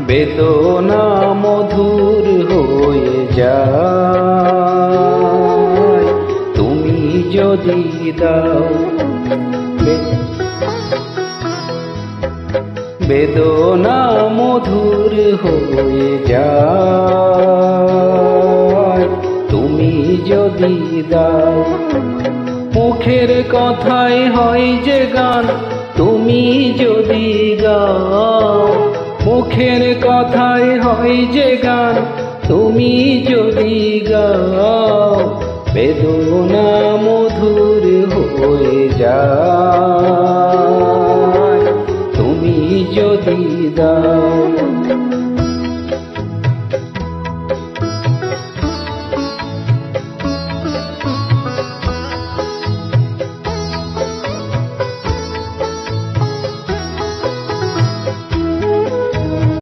বেদনা মধুর হয়ে যায় তুমি যদি দাও। বেদনা মধুর হয়ে যায় তুমি যদি দাও। মুখের কথায় হয় যে গান তুমি যদি গাও। মুখের কথায় হয় যে গান তুমি যদি গাও। বেদনা মধুর হয়ে যায় তুমি যদি দাও।